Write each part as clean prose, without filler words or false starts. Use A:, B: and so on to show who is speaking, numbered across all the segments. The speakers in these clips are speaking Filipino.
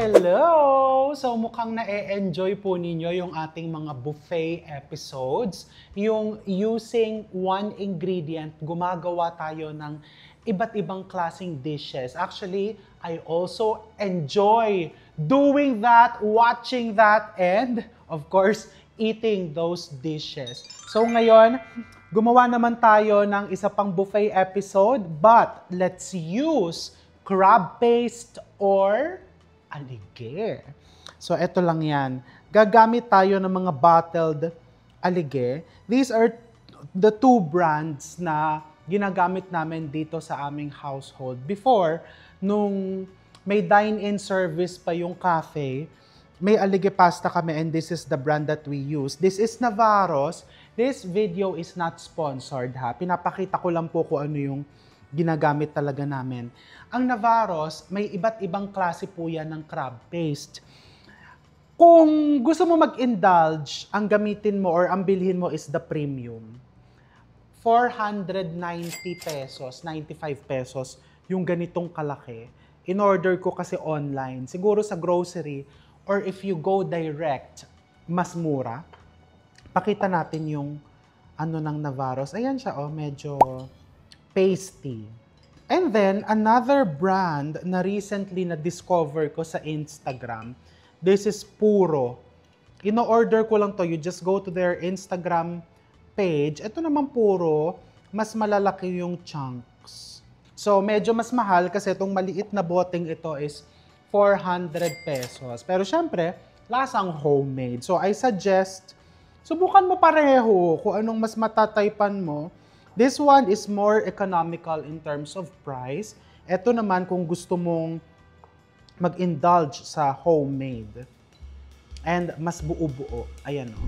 A: Hello! So mukhang na-enjoy po ninyo yung ating mga buffet episodes. Yung using one ingredient, gumagawa tayo ng iba't ibang klaseng dishes. Actually, I also enjoy doing that, watching that, and of course, eating those dishes. So ngayon, gumawa naman tayo ng isa pang buffet episode, but let's use crab paste or alige. So, eto lang yan. Gagamit tayo ng mga bottled alige. These are the two brands na ginagamit namin dito sa aming household. Before, nung may dine-in service pa yung cafe, may alige pasta kami and this is the brand that we use. This is Navarro's. This video is not sponsored ha. Pinapakita ko lang po kung ano yung ginagamit talaga namin. Ang Navarro's, may iba't ibang klase po yan ng crab paste. Kung gusto mo mag-indulge, ang gamitin mo or ang bilhin mo is the premium. 490 pesos, 95 pesos yung ganitong kalaki. In-order ko kasi online. Siguro sa grocery or if you go direct, mas mura. Pakita natin yung ano ng Navarro's. Ayan siya, oh, medyo pasty. And then, another brand na recently na-discover ko sa Instagram, this is Puro. Ino-order ko lang to, you just go to their Instagram page. Ito naman Puro, mas malalaki yung chunks. So, medyo mas mahal kasi itong maliit na boteng ito is 400 pesos. Pero syempre, lasang homemade. So, I suggest, subukan mo pareho kung anong mas matataypan mo. This one is more economical in terms of price. Ito naman kung gusto mong mag-indulge sa homemade. And mas buo-buo. Ayan o.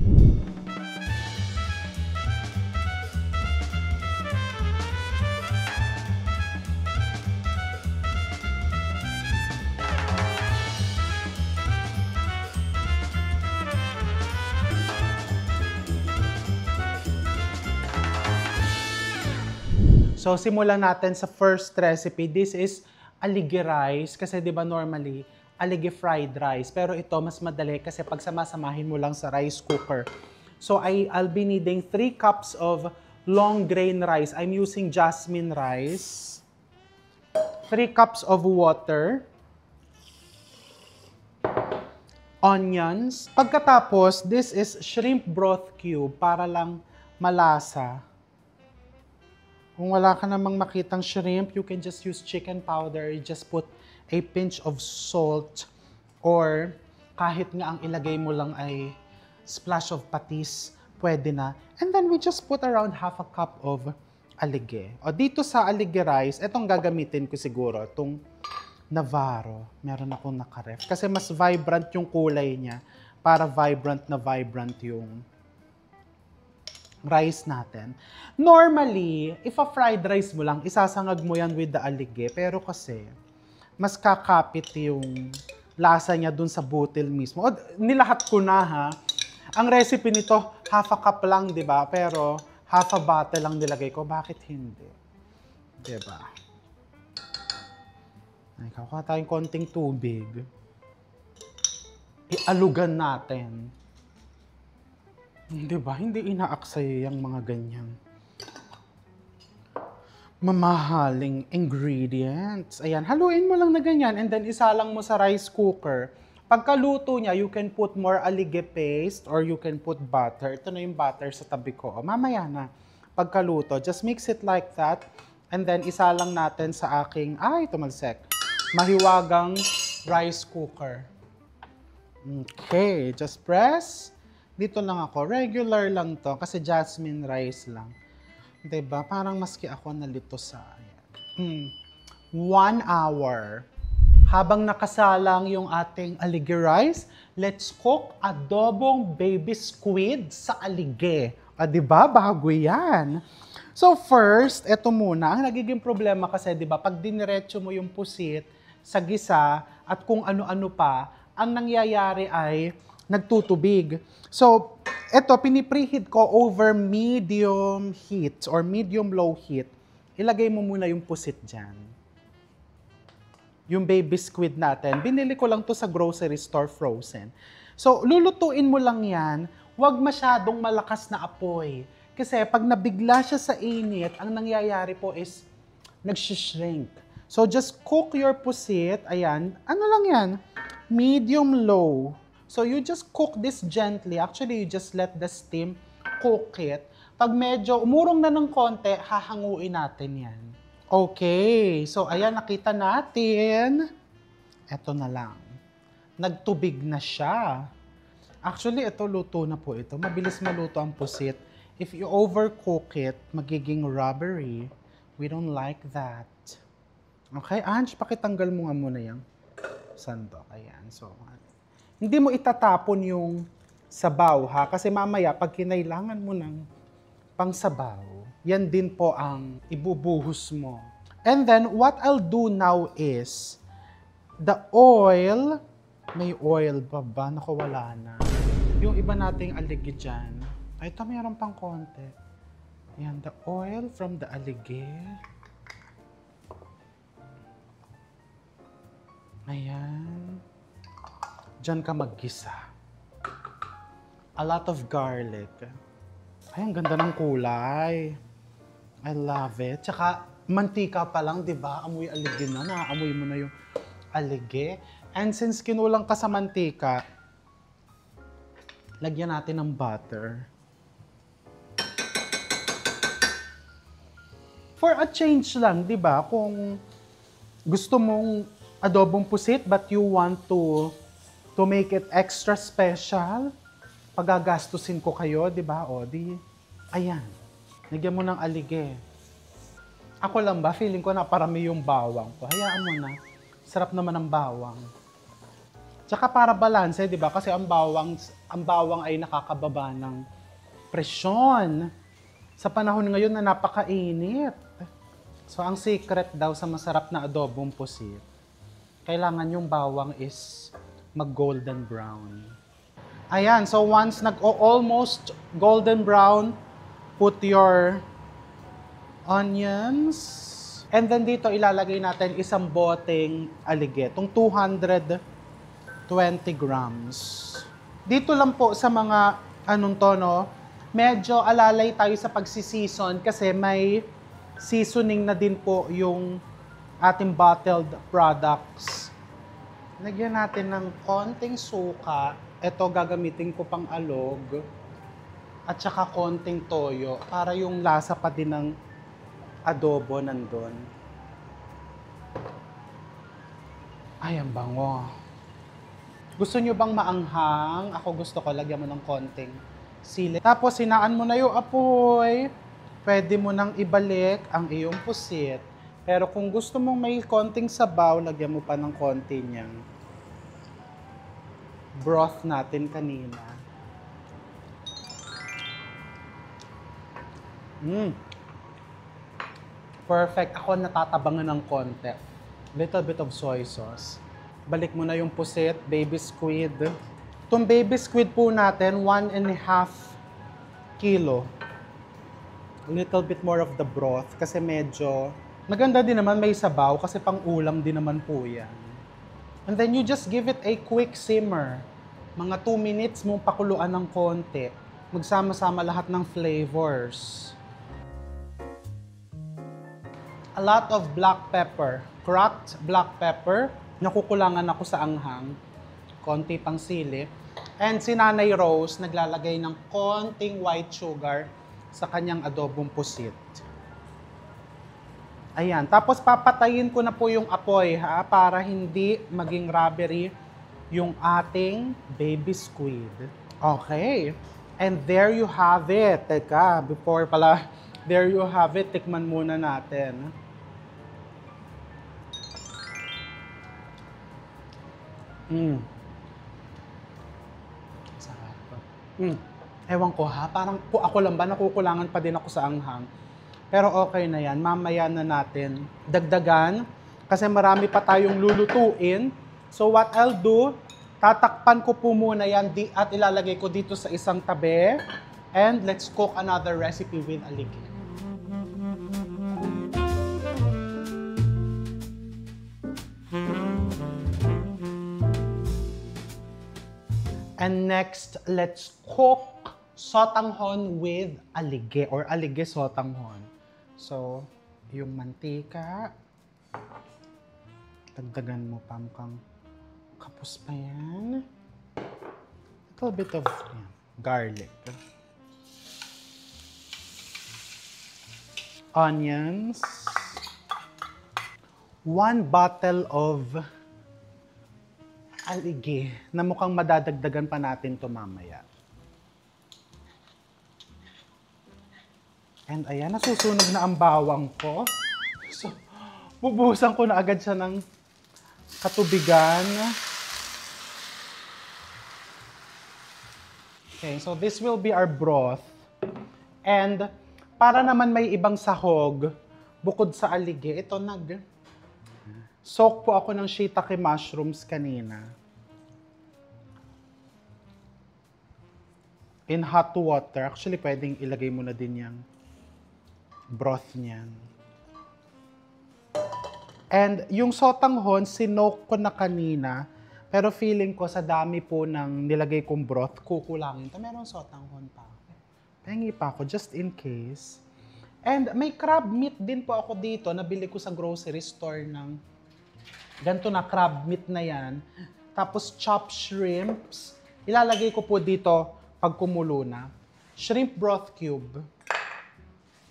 A: So, simulan natin sa first recipe. This is alige rice. Kasi di ba normally, alige fried rice. Pero ito, mas madali kasi pag samasamahin mo lang sa rice cooker. So, I'll be needing 3 cups of long grain rice. I'm using jasmine rice. 3 cups of water. Onions. Pagkatapos, this is shrimp broth cube para lang malasa. Kung wala ka namang makitang shrimp, you can just use chicken powder. You just put a pinch of salt or kahit nga ang ilagay mo lang ay splash of patis, pwede na. And then we just put around half a cup of alige. O dito sa alige rice, etong gagamitin ko siguro, itong Navarro. Meron akong nakaref. Kasi mas vibrant yung kulay niya para vibrant na vibrant yung rice natin. Normally, if a fried rice mo lang, isasangag mo yan with the alige. Pero kasi, mas kakapit yung lasa niya dun sa butil mismo. O, nilahat ko na ha. Ang recipe nito, half a cup lang, di ba? Pero half a bottle lang nilagay ko. Bakit hindi? Di ba? Ay, kakuha tayong konting tubig. Ialugan natin. Di ba? Hindi inaaksaya yung mga ganyan mamahaling ingredients. Ayan, haluin mo lang na ganyan and then isalang mo sa rice cooker. Pagkaluto niya, you can put more alige paste or you can put butter. Ito na yung butter sa tabi ko. O, mamaya na. Pagkaluto, just mix it like that and then isalang natin sa aking, tumalsek, mahiwagang rice cooker. Okay, just press. Dito lang ako. Regular lang to kasi jasmine rice lang. Diba? Parang maski ako nalito sa 1 hour. Habang nakasalang yung ating alige rice, let's cook adobong baby squid sa alige. Diba? Bago yan. So first, eto muna. Ang nagiging problema kasi, diba, pag diniretso mo yung pusit sa gisa at kung ano-ano pa, ang nangyayari ay nagtutubig. So, eto, pinipreheat ko over medium heat or medium-low heat. Ilagay mo muna yung pusit dyan. yung baby squid natin. Binili ko lang to sa grocery store frozen. So, lulutuin mo lang yan. Huwag masyadong malakas na apoy. Kasi pag nabigla siya sa init, ang nangyayari po is nagsishrink. So, just cook your pusit. Ayan. Ano lang yan? Medium-low. So, you just cook this gently. Actually, you just let the steam cook it. Pag medyo umurong na ng konti, hahanguin natin yan. Okay. So, ayan, nakita natin. Eto na lang. Nagtubig na siya. Actually, ito, luto na po ito. Mabilis maluto ang pusit. If you overcook it, magiging rubbery. We don't like that. Okay, Ange, pakitanggal mo nga muna yung sandok. Ayan, so, hindi mo itatapon yung sabaw, ha? Kasi mamaya, pag kinailangan mo ng pangsabaw, yan din po ang ibubuhos mo. And then, what I'll do now is, the oil, may oil pa ba? Naku, wala na. Yung iba nating aligi dyan, ay, ito mayroon pang konti. Yan, the oil from the aligi. Ayan. Diyan ka maggisa. A lot of garlic. Ay, ang ganda ng kulay. I love it. Tsaka, mantika pa lang, di ba? Amoy aligi na. Naamoy mo na yung aligi. And since kinulang ka sa mantika, lagyan natin ng butter. For a change lang, di ba? Kung gusto mong adobong pusit but you want to make it extra special, pagagastusin ko kayo, di ba? O, ayan. Lagyan mo ng alige. Ako lang ba? Feeling ko na parami yung bawang ko. Hayaan mo na. Sarap naman ang bawang. Tsaka para balanse, di ba? Kasi ang bawang ay nakakababa ng presyon. Sa panahon ngayon na napakainit. So, ang secret daw sa masarap na adobong pusit, kailangan yung bawang is mag-golden brown. Ayan, so once nag-almost golden brown, put your onions. And then dito ilalagay natin isang boteng alige, itong 220 grams. Dito lang po sa mga medyo alalay tayo sa pagsisison kasi may seasoning na din po yung ating bottled products. Lagyan natin ng konting suka. Ito gagamitin ko pang alog. At saka konting toyo para yung lasa pa din ng adobo nandun. Ay, ang bango. Gusto nyo bang maanghang? Ako gusto ko, lagyan mo ng konting sili. Tapos, sinaan mo na yung apoy. Pwede mo nang ibalik ang iyong pusit. Pero kung gusto mong may konting sabaw, lagyan mo pa ng konti niyang broth natin kanina. Perfect. Ako natatabangan ng konti. Little bit of soy sauce. Balik mo na yung pusit, baby squid. Itong baby squid po natin, 1.5 kilo. A little bit more of the broth kasi medyo maganda din naman may sabaw kasi pang ulam din naman po yan. And then you just give it a quick simmer. Mga 2 minutes mong pakuluan ng konti. Magsama-sama lahat ng flavors. A lot of black pepper. Cracked black pepper. Nakukulangan ako sa anghang. Konti pang sili. And si Nanay Rose naglalagay ng konting white sugar sa kanyang adobong pusit. Ayan. Tapos papatayin ko na po yung apoy para hindi maging rubbery yung ating baby squid. Okay. And there you have it. Teka, before pala, there you have it. Tikman muna natin. Sarap. Ewan ko parang ako lang ba, nakukulangan pa din ako sa anghang. Pero okay na yan, mamaya na natin dagdagan kasi marami pa tayong lulutuin. So what I'll do, tatakpan ko po muna yan at ilalagay ko dito sa isang tabi. And let's cook another recipe with aligid. And next, let's cook sotanghon with alige or alige sotanghon. So, yung mantika, dagdagan mo pa mukhang kapos pa yan. A little bit of garlic. Onions. 1 bottle of alige na mukhang madadagdagan pa natin to mamaya. And ayan, nasusunog na ang bawang ko. So, bubuhusan ko na agad siya ng katubigan. Okay, so this will be our broth. And para naman may ibang sahog, bukod sa alige, ito soak po ako ng shiitake mushrooms kanina. In hot water. Actually, pwedeng ilagay mo na din yung broth niyan. And yung sotanghon, sinoke ko na kanina. Pero feeling ko sa dami po ng nilagay kong broth, kukulangin. Meron sotanghon pa. Pengi pa ako, just in case. And may crab meat din po ako dito. Nabili ko sa grocery store ng ganito na crab meat na yan. Tapos chopped shrimps. Ilalagay ko po dito pag kumulo na. Shrimp broth cube.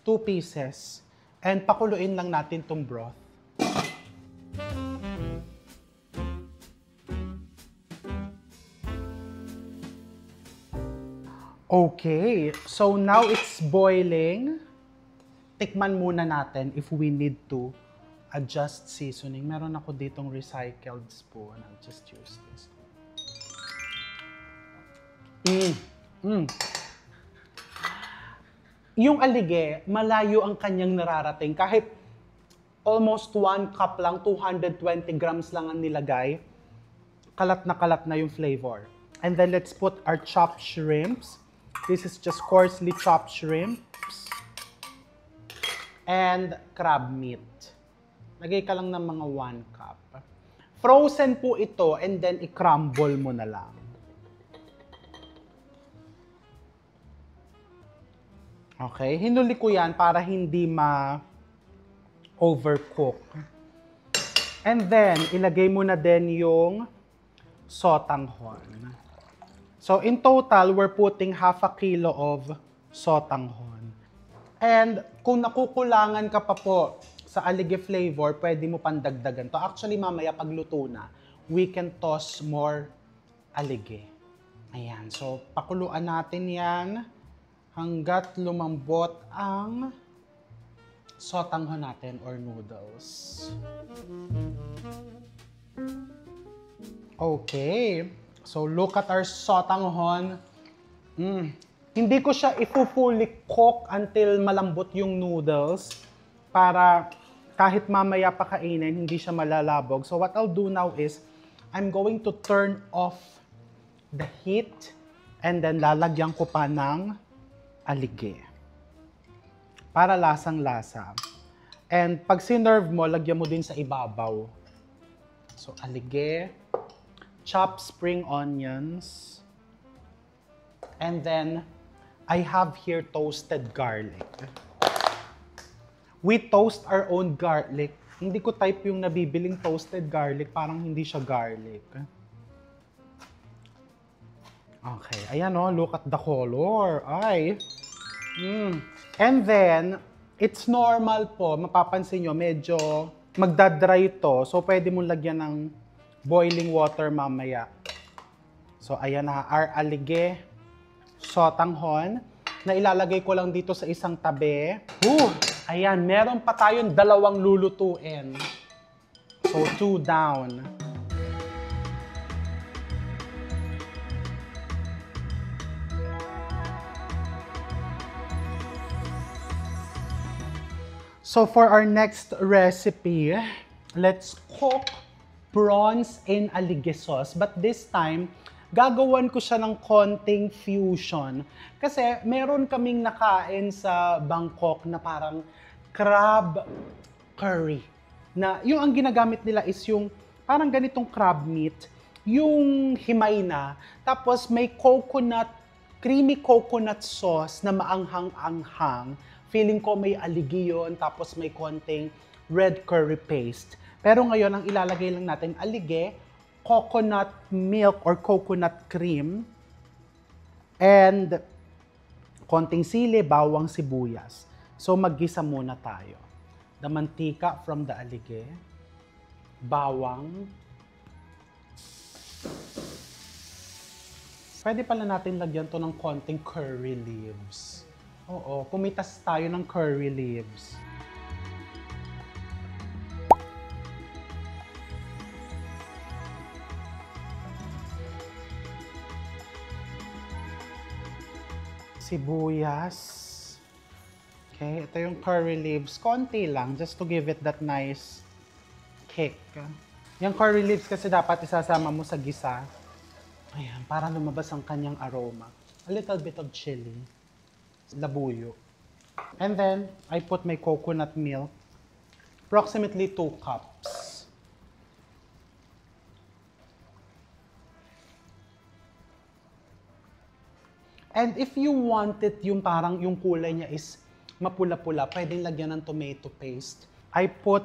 A: 2 pieces. And pakuluin lang natin tong broth. Okay, so now it's boiling. Tikman muna natin if we need to adjust seasoning. Meron ako ditong recycled spoon. I'll just use this. Yung alige, malayo ang kanyang nararating. Kahit almost 1 cup lang, 220 grams lang ang nilagay, kalat na yung flavor. And then let's put our chopped shrimps. This is just coarsely chopped shrimps. And crab meat. Lagay ka lang ng mga 1 cup. Frozen po ito and then i-crumble mo na lang. Okay, hinuli ko yan para hindi ma-overcook. And then, ilagay mo na din yung sotanghon. So, in total, we're putting 1/2 kilo of sotanghon. And kung nakukulangan ka pa po sa alige flavor, pwede mo pandagdagan to. Actually, mamaya pagluto na, we can toss more alige. Ayan, so pakuluan natin yan hanggat lumambot ang sotanghon natin or noodles. Okay, so look at our sotanghon. Hindi ko siya fully cook until malambot yung noodles para kahit mamaya pa kainin, hindi siya malalabog. So what I'll do now is, I'm going to turn off the heat and then lalagyan ko pa ng alige. Para lasang-lasa. And pag sinerve mo, lagyan mo din sa ibabaw. So alige, chopped spring onions, and then I have here toasted garlic. We toast our own garlic. Hindi ko type yung nabibiling toasted garlic, parang hindi siya garlic. Okay, ayan o, look at the color. Ay. And then, it's normal po, mapapansin nyo, medyo magdadry to. So, pwede mong lagyan ng boiling water mamaya. So, ayan na, our alige sotanghon na ilalagay ko lang dito sa isang tabi. Ayan, meron pa tayong 2 lulutuin. So, 2 down. So, for our next recipe, let's cook prawns in alige sauce. But this time, gagawan ko siya ng konting fusion. Kasi meron kaming nakain sa Bangkok na parang crab curry. Na yung ang ginagamit nila is yung parang ganitong crab meat. yung himay na, tapos may creamy coconut sauce na maanghang-anghang. Feeling ko may aligi yun, tapos may konting red curry paste. Pero ngayon, ang ilalagay lang natin, alige, coconut milk or coconut cream, and konting sili, bawang, sibuyas. So, maggisa muna tayo. The mantika from the alige, bawang. Pwede pala natin lagyan to ng konting curry leaves. Oo, pumitas tayo ng curry leaves. Sibuyas. Okay, ito yung curry leaves. Konti lang, just to give it that nice kick. Yung curry leaves kasi dapat isasama mo sa gisa. Ayan, para lumabas ang kanyang aroma. A little bit of chili. Labuyo. And then, I put my coconut milk. Approximately 2 cups. And if you want it, yung parang yung kulay niya is mapula-pula, pwedeng lagyan ng tomato paste. I put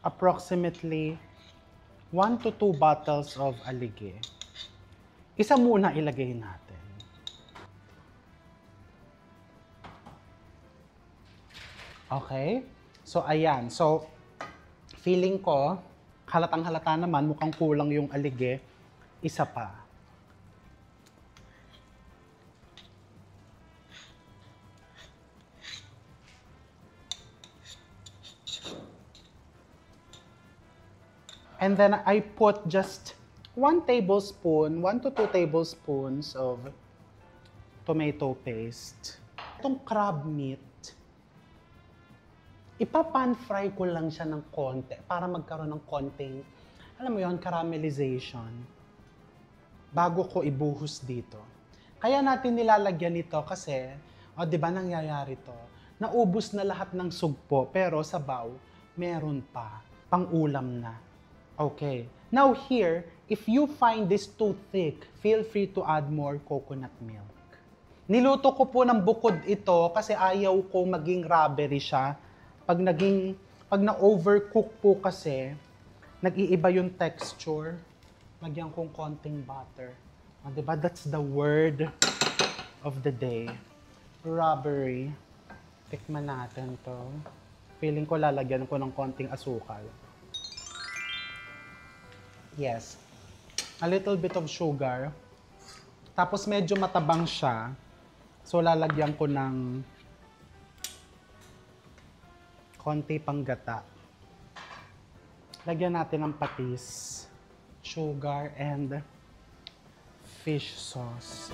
A: approximately 1 to 2 bottles of alige. Isa muna ilagay natin. Okay? So, ayan. So, feeling ko, halatang-halata naman, mukhang kulang yung alige. Isa pa. And then I put just 1 tablespoon, 1 to 2 tablespoons of tomato paste. Itong crab meat, ipa-pan fry ko lang siya ng konti para magkaroon ng konting, alam mo yon, caramelization bago ko ibuhos dito. Kaya natin nilalagyan ito kasi, di ba nangyayari to? Naubos na lahat ng sugpo pero sabaw, meron pa, pang-ulam na. Okay. Now here, if you find this too thick, feel free to add more coconut milk. Niluto ko po ng bukod ito kasi ayaw ko maging rubbery siya. Pag na-overcook po kasi, nag-iiba yung texture. Lagyan kong konting butter. Diba? That's the word of the day. Rubbery. Tikman natin to. Feeling ko lalagyan ko ng konting asukal. Yes. A little bit of sugar. Tapos medyo matabang siya. So lalagyan ko ng konti pang gata. Lagyan natin ng patis, sugar, and fish sauce.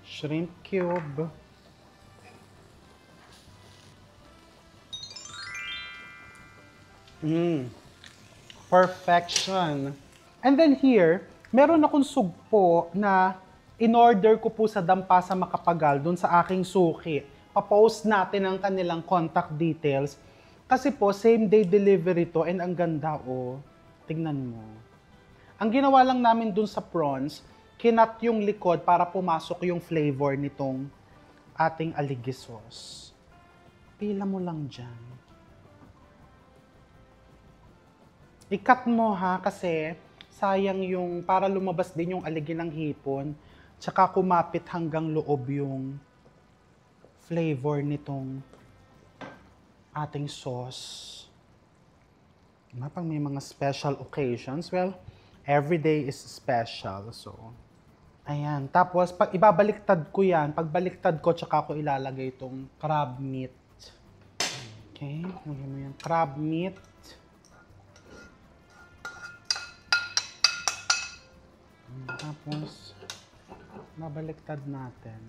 A: Shrimp cube. Perfection. And then here, meron akong sugpo na in-order ko po sa Dampasa Makapagal doon sa aking suki. Pa-post natin ang kanilang contact details. Kasi po, same day delivery to and ang ganda Tingnan mo. Ang ginawa lang namin doon sa prawns, kinat yung likod para pumasok yung flavor nitong ating alige sauce. Pila mo lang dyan. I-cut mo kasi sayang yung para lumabas din yung aligi ng hipon, tsaka kumapit hanggang loob yung flavor nitong ating sauce. Pag may mga special occasions, well, every day is special. So, ayan. Tapos, pag ibabaliktad ko yan, pag baliktad ko, tsaka ko ilalagay itong crab meat. Okay, lagyan mo yung crab meat. Tapos, babaliktad natin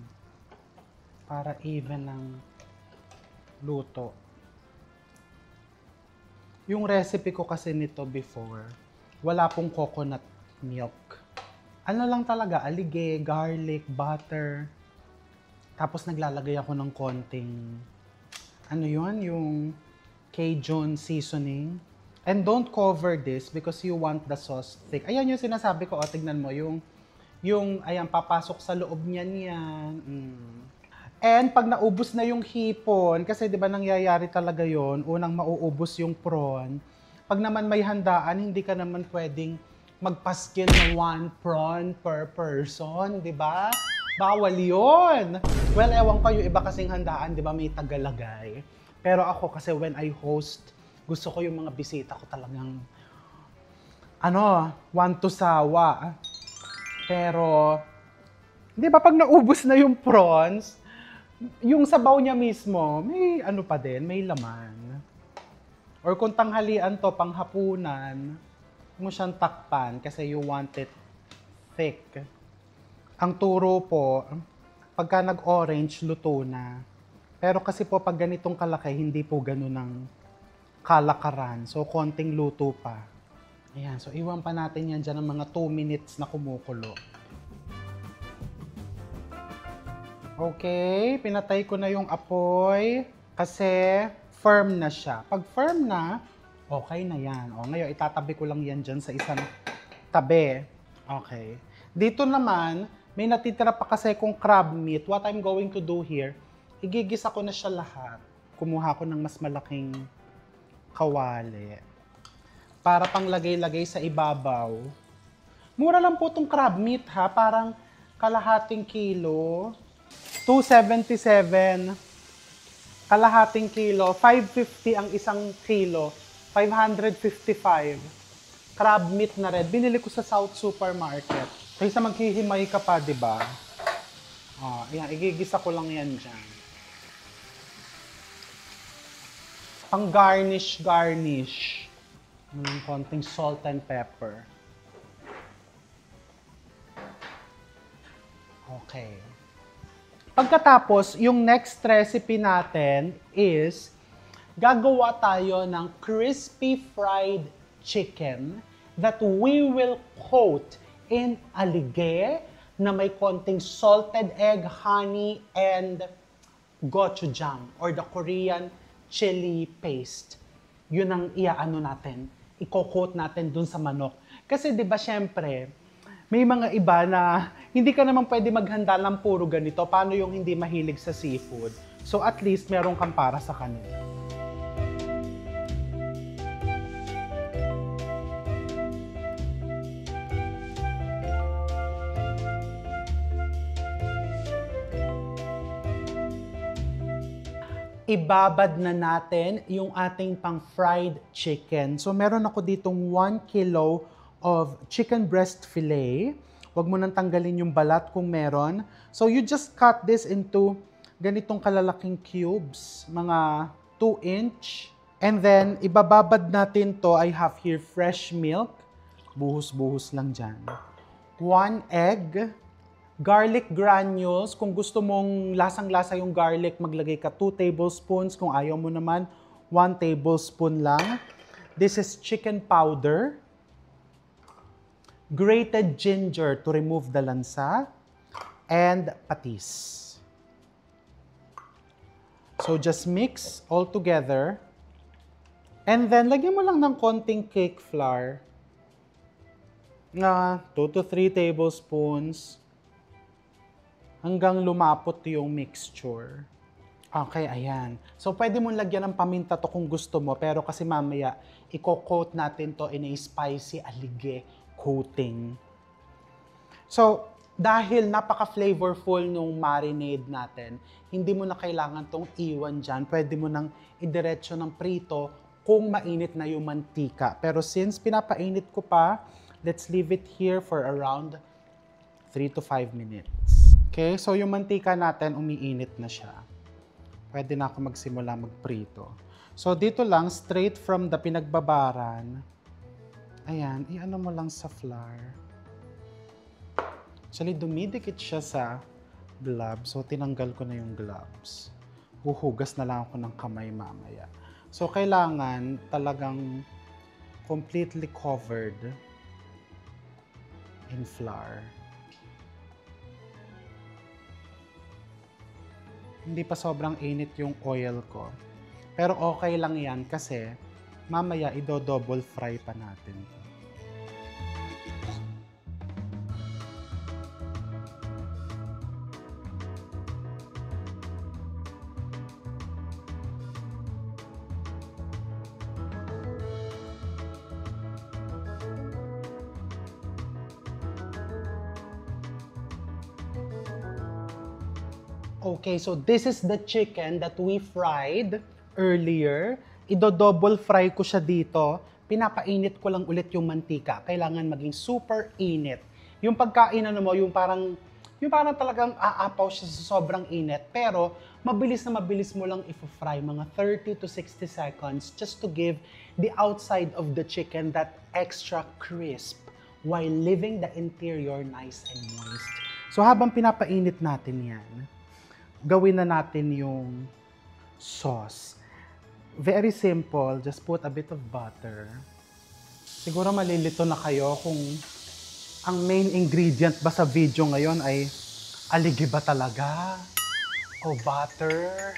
A: para even ang luto. Yung recipe ko kasi nito before, wala pong coconut milk. Ano lang talaga, alige, garlic, butter. Tapos naglalagay ako ng konting, ano yun, yung Cajun seasoning. And don't cover this because you want the sauce thick. Ayan yung sinasabi ko, tignan mo, ayan, papasok sa loob niyan yan. And pag naubos na yung hipon, kasi di ba nangyayari talaga yon, unang mauubos yung prawn. Pag naman may handaan, hindi ka naman pwedeng magpaskin ng 1 prawn per person, di ba? Bawal yun! Well, ewan ko yung iba kasing handaan, di ba, may tagalagay. Pero ako kasi when I host, gusto ko yung mga bisita ko talagang, want to sawa. Pero, di ba pag naubos na yung prawns, yung sabaw niya mismo, may pa din, may laman. Or kung tanghalian to, panghapunan, mo siyang takpan kasi you want it thick. Ang turo po, pagka nag-orange, luto na. Pero kasi po pag ganitong kalaki, hindi po ganun ang kalakaran. So, konting luto pa. Ayan, so iwan pa natin yan dyan ng mga 2 minutes na kumukulo. Okay, pinatay ko na yung apoy kasi firm na siya. Pag firm na, okay na yan. O, ngayon, itatabi ko lang yan dyan sa isang tabi. Okay. Dito naman, may natitira pa kasi kung crab meat. What I'm going to do here, igigisa ko na siya lahat. Kumuha ko ng mas malaking kawali. Para panglagay-lagay sa ibabaw. Mura lang po itong crab meat ha. Parang kalahating kilo. 277. Kalahating kilo. 550 ang isang kilo. 555. Crab meat na red. Binili ko sa South Supermarket. Kaysa maghihimay ka pa, di ba? Ayan, igigisa ko lang yan dyan. Pang garnish. Konting salt and pepper. Okay. Pagkatapos, yung next recipe natin is gagawa tayo ng crispy fried chicken that we will coat in alige na may konting salted egg, honey, and gochujang or the Korean chili paste. Yun ang natin, i-coat natin dun sa manok. Kasi 'di ba syempre, may mga iba na hindi ka naman pwede maghanda ng puro ganito. Paano yung hindi mahilig sa seafood? So at least meron kang para sa kanila. Ibabad na natin yung ating pang fried chicken. So meron ako ditong 1 kilo of chicken breast fillet. Huwag mo nang tanggalin yung balat kung meron. So you just cut this into ganitong kalalaking cubes, mga 2 inch. And then ibababad natin to, I have here fresh milk. Buhos-buhos lang dyan. 1 egg. Garlic granules, kung gusto mong lasang-lasa yung garlic, maglagay ka 2 tablespoons. Kung ayaw mo naman, 1 tablespoon lang. This is chicken powder. Grated ginger to remove the lansa. And patis. So just mix all together. And then, lagyan mo lang ng konting cake flour. 2 to 3 tablespoons. Hanggang lumapot yung mixture. Okay, ayan. So, pwede mong lagyan ng paminta to kung gusto mo, pero kasi mamaya, i-coat natin to in a spicy alige coating. So, dahil napaka-flavorful nung marinade natin, hindi mo na kailangan tong iwan dyan. Pwede mo nang idiretso ng prito kung mainit na yung mantika. Pero since pinapainit ko pa, let's leave it here for around 3 to 5 minutes. Okay, so yung mantika natin, umiinit na siya. Pwede na ako magsimula magprito. So dito lang, straight from the pinagbabaran. Ayan, i-ano mo lang sa flour. Actually, dumidikit siya sa gloves. So tinanggal ko na yung gloves. Huhugas na lang ako ng kamay mamaya. So kailangan talagang completely covered in flour. Hindi pa sobrang init yung oil ko. Pero okay lang yan kasi mamaya ido-double fry pa natin. Okay, so this is the chicken that we fried earlier. Ido-double fry ko siya dito. Pinapainit ko lang ulit yung mantika. Kailangan maging super init. Yung pagkain mo, yung parang talagang aapaw siya sa sobrang init. Pero mabilis na mabilis mo lang i-fry, mga 30 to 60 seconds just to give the outside of the chicken that extra crisp while leaving the interior nice and moist. So habang pinapainit natin yan, gawin na natin yung sauce. Very simple, just put a bit of butter. Siguro malilito na kayo kung ang main ingredient ba sa video ngayon ay aligi ba talaga? O butter?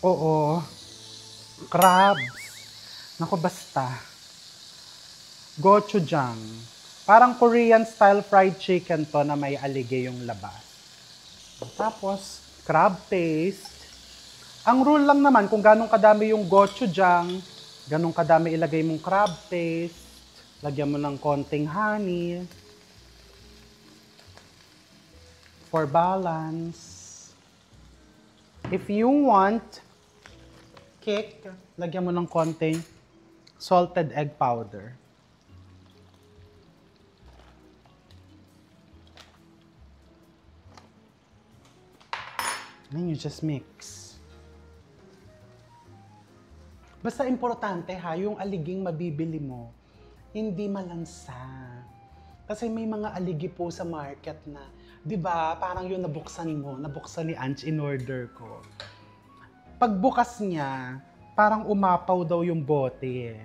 A: Oo. Crabs. Naku, basta. Gochujang. Parang Korean style fried chicken to na may aligi yung labas. Tapos, crab paste. Ang rule lang naman, kung ganong kadami yung gochujang, ganong kadami ilagay mong crab paste, lagyan mo ng konting honey, for balance. If you want kick, lagyan mo ng konting salted egg powder. Then you just mix. Basta importante ha, yung aliging mabibili mo, hindi malansa. Kasi may mga aligi po sa market na, di ba, parang yung nabuksan ni Ange in order ko. Pagbukas niya, parang umapaw daw yung bote eh.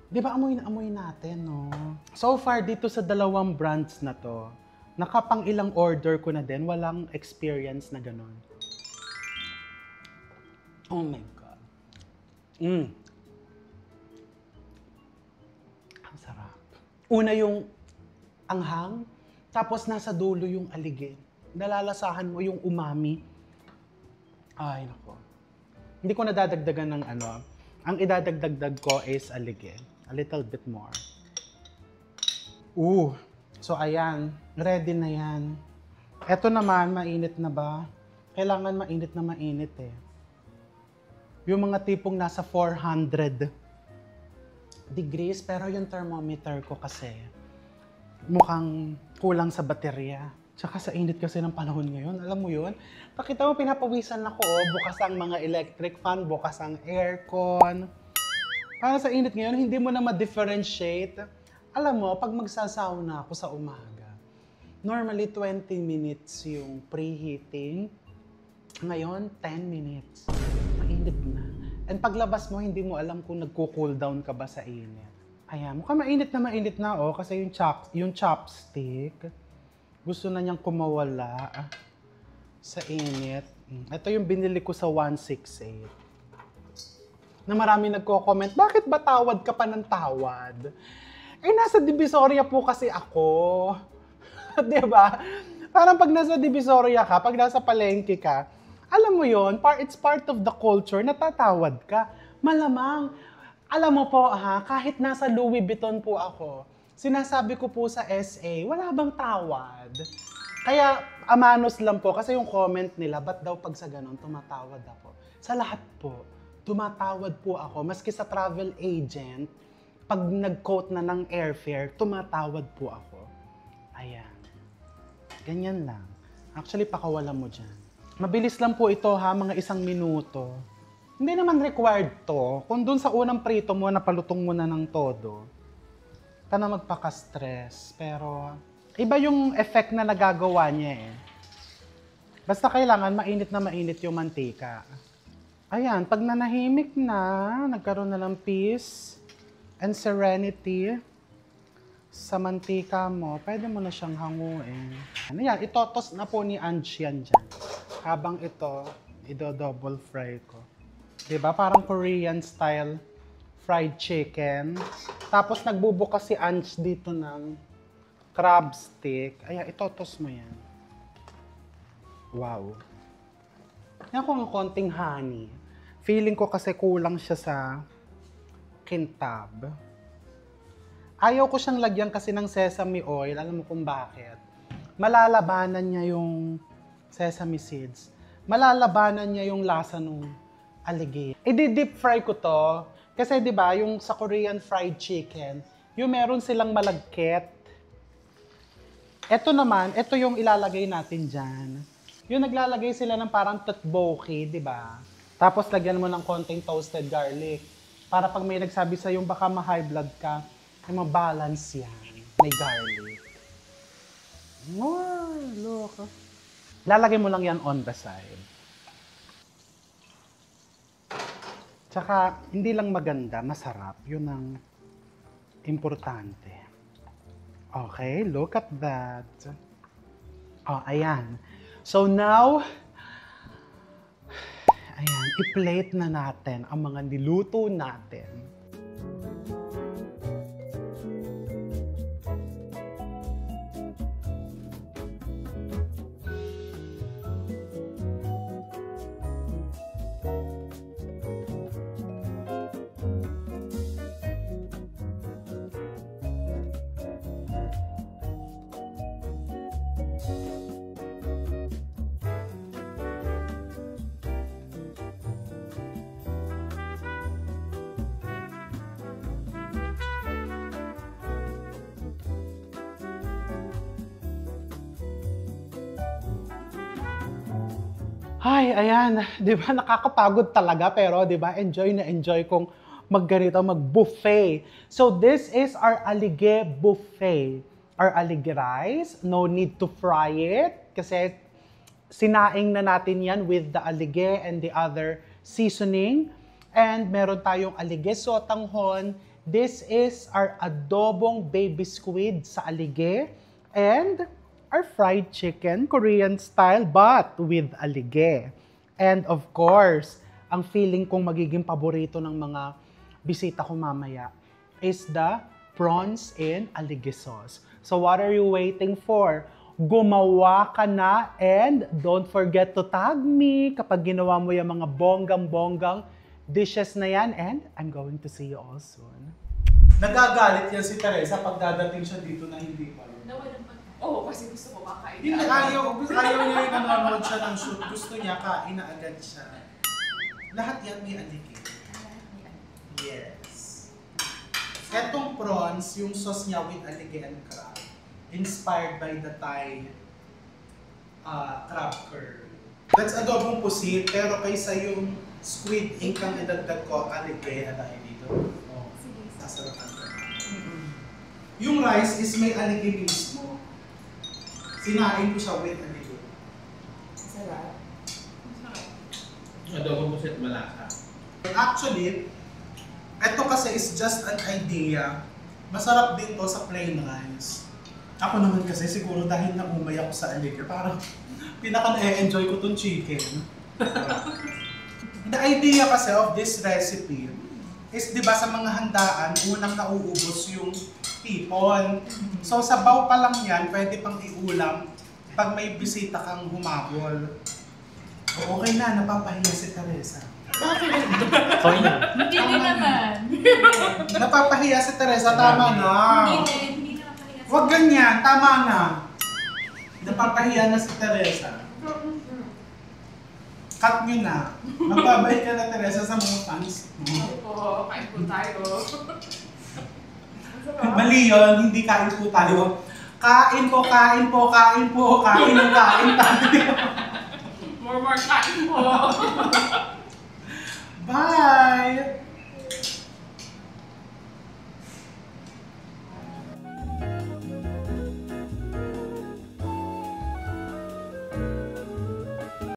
A: Di ba, amoy na amoy natin, no? So far, dito sa dalawang brands na to, nakapang ilang order ko na din, walang experience na ganun. Oh my God. Ang sarap. Una yung anghang, tapos nasa dulo yung aligi. Nalalasahan mo yung umami. Ay, nako. Hindi ko nadadagdagan ng ano. Ang idadagdag ko is aligi. A little bit more. So ayan. Ready na yan. Eto naman, mainit na ba? Kailangan mainit na mainit eh. Yung mga tipong nasa 400 degrees, pero yung thermometer ko kasi mukhang kulang sa baterya. Tsaka sa init kasi ng panahon ngayon, alam mo yun? Pakita mo, pinapawisan ako, bukas ang mga electric fan, bukas ang aircon. Para sa init ngayon, hindi mo na ma-differentiate. Alam mo, pag magsasauna ako sa umaga, normally 20 minutes yung preheating. Ngayon, 10 minutes. Mainit na. And paglabas mo, hindi mo alam kung nagko-cool down ka ba sa init. Ayan, mukhang mainit na oh, kasi yung chopstick, gusto na niyang kumawala sa init. Ito yung binili ko sa 168. Na marami nagko-comment, bakit ba tawad ka pa ng tawad? Eh, nasa Divisoria po kasi ako. Diba? Parang pag nasa Divisoria ka, pag nasa palengke ka, alam mo yon, it's part of the culture, natatawad ka. Malamang, alam mo po ha, kahit nasa Louis Vuitton po ako, sinasabi ko po sa SA, wala bang tawad? Kaya amanos lang po, kasi yung comment nila, ba't daw pag sa ganon, tumatawad ako? Sa lahat po, tumatawad po ako. Maski sa travel agent, pag nag-quote na ng airfare, tumatawad po ako. Ayan. Ganyan lang. Actually, pakawalan mo dyan. Mabilis lang po ito ha, mga 1 minuto. Hindi naman required to. Kung dun sa unang prito mo, napalutong mo na ng todo, ka na magpaka-stress. Pero, iba yung effect na nagagawa niya eh. Basta kailangan mainit na mainit yung mantika. Ayan, pag nanahimik na, nagkaroon na ng peace and serenity sa mantika mo, pwede mo na siyang hanguin. Ano yan, itotos na po ni Ange yan dyan. Habang ito, ido-double fry ko. Diba? Parang Korean style fried chicken. Tapos nagbubukas si Ange dito ng crab stick. Ayan, itotos mo yan. Wow. Yan ko ng konting honey. Feeling ko kasi kulang siya sa kintab. Ayaw ko siyang lagyan kasi ng sesame oil. Alam mo kung bakit? Malalabanan niya yung sesame seeds. Malalabanan niya yung lasa nung alligator. I-deep fry ko to. Kasi 'di ba, yung sa Korean fried chicken, yung meron silang malagkit. Ito naman, ito yung ilalagay natin diyan. Yung naglalagay sila ng parang tteokbokki, 'di ba? Tapos lagyan mo ng konting toasted garlic. Para pag may nagsabi sa yung baka ma-high blood ka, ay ma-balance yan. May garlic. Oh, look. Lalagay mo lang yan on the side. Tsaka, hindi lang maganda, masarap. Yun ang importante. Okay, look at that. Oh, ayan. So now, ayan, i-plate na natin ang mga niluto natin. Ay, ayan, 'di ba nakakapagod talaga pero 'di ba enjoy na enjoy kong magganito, mag-buffet. So this is our alige buffet. Our alige rice, no need to fry it kasi sinaing na natin 'yan with the alige and the other seasoning. And meron tayong alige sotanghon. This is our adobong baby squid sa alige and our fried chicken, Korean style, but with alige. And of course, ang feeling kong magiging paborito ng mga bisita ko mamaya is the prawns in alige sauce. So what are you waiting for? Gumawa ka na and don't forget to tag me kapag ginawa mo yung mga bonggang-bonggang dishes na yan and I'm going to see you all soon. Nagagalit yan si Teresa pag dadating siya dito na hindi pa.
B: Oo, kasi gusto ko makain.
A: Hindi, ayaw niya yung nanonood siya ng shoot. Gusto niya, kain na agad siya. Lahat yan may aligid. Yes. Etong prawns, yung sauce niya with aligid and crab. Inspired by the Thai crab curry. That's adobong pusit, pero kaysa yung squid ink ang idagdag ko, aligid na tayo dito. Oh, sasarapan ko. Yung rice is may aligid mismo. Sinain ko siya with aligid.
B: Sarap.
C: Adobong pusit malasa.
A: Actually, ito kasi is just an idea. Masarap din to sa plain rice. Ako naman kasi siguro dahil naumay ako sa aligid, parang pinaka-na-enjoy ko tong chicken. The idea kasi of this recipe is, di ba, sa mga handaan, unang nauubos yung tipon. So, sabaw pa lang yan, pwede pang iulam pag may bisita kang humabol. O, okay na, napapahiya si Teresa.
B: Bakit?
C: Okay na.
B: Hindi din naman.
A: Napapahiya si Teresa, tama na.
B: Hindi napapahiya.
A: Huwag ganyan, tama na. Napapahiya na si Teresa. Cut nyo na. Magbabay ka na, Teresa, sa mga fans mo.
B: Oo, kain po tayo.
A: Mali yun, hindi kain po tayo. Kain po, kain po, kain po, kain ng kain tayo.
B: More kain po.
A: Bye!